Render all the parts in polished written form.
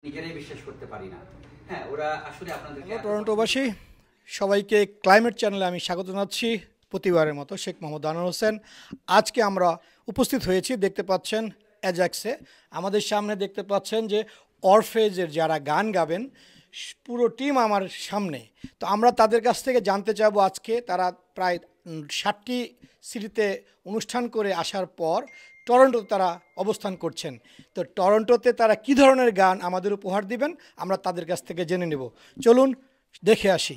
নিজেরাই বিশ্বাস করতে পারি না। হ্যাঁ, ওরা আসলে আপনাদেরকে টরন্টোবাসী সবাইকে ক্লাইমেট চ্যানেলে আমি স্বাগত জানাচ্ছি। প্রতিবারের মতো শেখ মোহাম্মদ আনোয়ার হোসেন। আজকে আমরা উপস্থিত হয়েছি, দেখতে পাচ্ছেন অ্যাজাক্সে। আমাদের সামনে দেখতে পাচ্ছেন যে অরফেজের যারা গান গাবেন পুরো টিম আমার সামনে। তো আমরা তাদের কাছ থেকে জানতে চাইবো আজকে তারা প্রায় 60টি সিটিতে অনুষ্ঠান করে আসার পর টরন্টোতে তারা অবস্থান করছেন। তো টরন্টোতে তারা কী ধরনের গান আমাদের উপহার দিবেন আমরা তাদের কাছ থেকে জেনে নেব। চলুন দেখে আসি।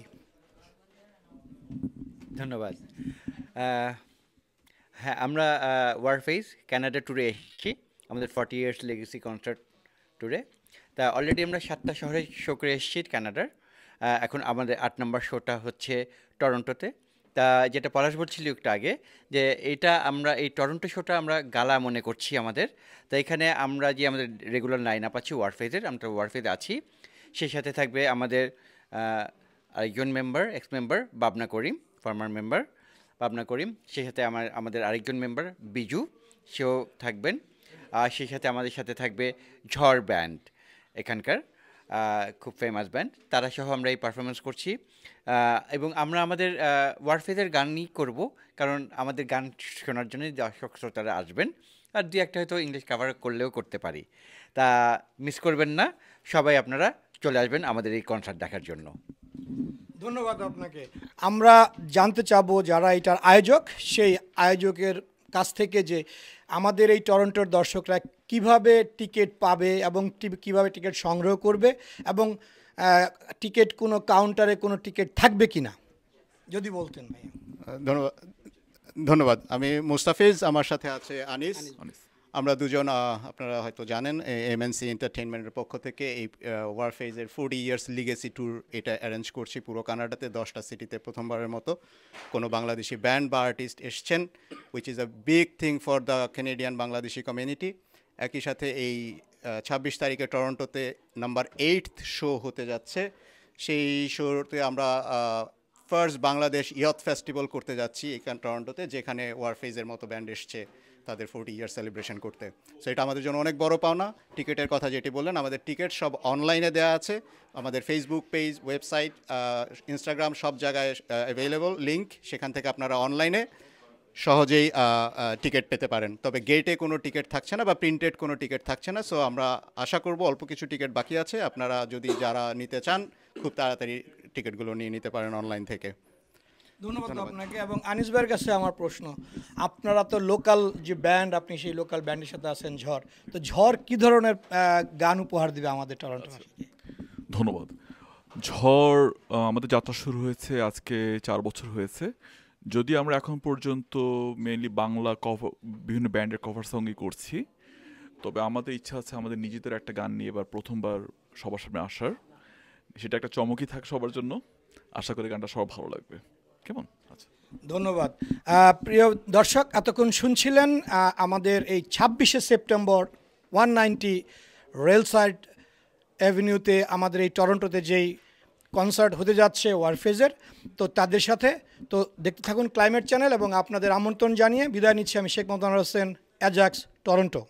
ধন্যবাদ। হ্যাঁ, আমরা ওয়ারফেজ কানাডা ট্যুরে এসেছি আমাদের 40 ইয়ার্স লেগেসি কনসার্ট ট্যুরে। তা অলরেডি আমরা 7টা শহরে শো করে এসেছি কানাডার। এখন আমাদের 8 নম্বর শোটা হচ্ছে টরন্টোতে। তা যেটা পলাশ বলছিল একটু আগে, যে আমরা এই টরন্টো শোটা আমরা গালা মনে করছি আমাদের। তো এখানে আমরা যে আমাদের রেগুলার লাইন আপ আছি ওয়ারফেজের, আমরা ওয়ারফেজে আছি। সেই সাথে থাকবে আমাদের আরেকজন মেম্বার, এক্স মেম্বার বাবনা করিম, ফর্মার মেম্বার পাবনা করিম। সেই সাথে আমাদের আরেকজন মেম্বার বিজু, সেও থাকবেন। আর সেই সাথে আমাদের সাথে থাকবে ঝড় ব্যান্ড, এখানকার খুব ফেমাস ব্যান্ড। তারা সহ আমরা এই পারফরমেন্স করছি। এবং আমরা আমাদের ওয়ারফেজের গানই করব, কারণ আমাদের গান শোনার জন্যই দর্শক শ্রোতারা আসবেন। আর দু একটা হয়তো ইংলিশ কাভার করলেও করতে পারি। তা মিস করবেন না, সবাই আপনারা চলে আসবেন আমাদের এই কনসার্ট দেখার জন্য। ধন্যবাদ আপনাকে। আমরা জানতে চাবো যারা এটার আয়োজক, সেই আয়োজকের কাছ থেকে যে আমাদের এই টরন্টোর দর্শকরা কিভাবে টিকিট পাবে এবং কিভাবে টিকিট সংগ্রহ করবে, এবং টিকিট কোনো কাউন্টারে কোনো টিকিট থাকবে কি না যদি বলতেন ভাই। ধন্যবাদ। আমি মুস্তাফিজ, আমার সাথে আছে আনিস। আমরা দুজন, আপনারা হয়তো জানেন, এমএনসি এন্টারটেইনমেন্টের পক্ষ থেকে এই ওয়ারফেজের 40 ইয়ার্স লিগেসি ট্যুর এটা অ্যারেঞ্জ করছি পুরো কানাডাতে 10টা সিটিতে প্রথমবারের মতো কোনো বাংলাদেশি ব্যান্ড বা আর্টিস্ট এসছেন, which is a big thing for the Canadian Bangladeshi community. একই সাথে এই 26 তারিখে টরন্টোতে নাম্বার 8th শো হতে যাচ্ছে। সেই শোতে আমরা ফার্স্ট বাংলাদেশ ইয়থ ফেস্টিভ্যাল করতে যাচ্ছি এখানে টরন্টোতে, যেখানে ওয়ারফেজের মতো ব্যান্ড এসছে তাদের 40 ইয়ার সেলিব্রেশন করতে। সো এটা আমাদের জন্য অনেক বড় পাওনা। টিকিটের কথা যেটি বললেন, আমাদের টিকিট সব অনলাইনে দেওয়া আছে, আমাদের ফেসবুক পেজ, ওয়েবসাইট, ইনস্টাগ্রাম সব জায়গায় অ্যাভেলেবল লিঙ্ক, সেখান থেকে আপনারা অনলাইনে সহজেই টিকিট পেতে পারেন। তবে গেটে কোনো টিকিট থাকছে না বা প্রিন্টেড কোনো টিকিট থাকছে না। সো আমরা আশা করব অল্প কিছু টিকিট বাকি আছে, আপনারা যদি যারা নিতে চান খুব তাড়াতাড়ি টিকিটগুলো নিয়ে নিতে পারেন অনলাইন থেকে। ধন্যবাদ আপনাকে। এবং আনিস ভাইয়ের কাছে আমার প্রশ্ন, আপনারা তো লোকাল যে ব্যান্ড, আপনি সেই লোকাল ব্যান্ডের সাথে আছেন ঝড়, তো ঝড় কী ধরনের গান উপহার দিবে আমাদের টরন্টো? ধন্যবাদ। ঝড় আমাদের যাত্রা শুরু হয়েছে আজকে 4 বছর হয়েছে। যদি আমরা এখন পর্যন্ত মেইনলি বাংলা বিভিন্ন ব্যান্ডের কভার সঙ্গই করছি, তবে আমাদের ইচ্ছা আছে আমাদের নিজেদের একটা গান নিয়ে এবার প্রথমবার সবার সামনে আসার। সেটা একটা চমকই থাক সবার জন্য। আশা করি গানটা সবার ভালো লাগবে। কেমন? আচ্ছা, ধন্যবাদ। প্রিয় দর্শক, এতক্ষণ শুনছিলেন আমাদের এই 26শে সেপ্টেম্বর 190 রেলসাইড অ্যাভিনিউতে আমাদের এই টরন্টোতে যেই কনসার্ট হতে যাচ্ছে ওয়ারফেজের, তো তাদের সাথে তো দেখতে থাকুন ক্লাইমেট চ্যানেল। এবং আপনাদের আমন্ত্রণ জানিয়ে বিদায় নিচ্ছি আমি শেখ মোহাম্মদ আনোয়ার হোসেন, অ্যাজাক্স, টরন্টো।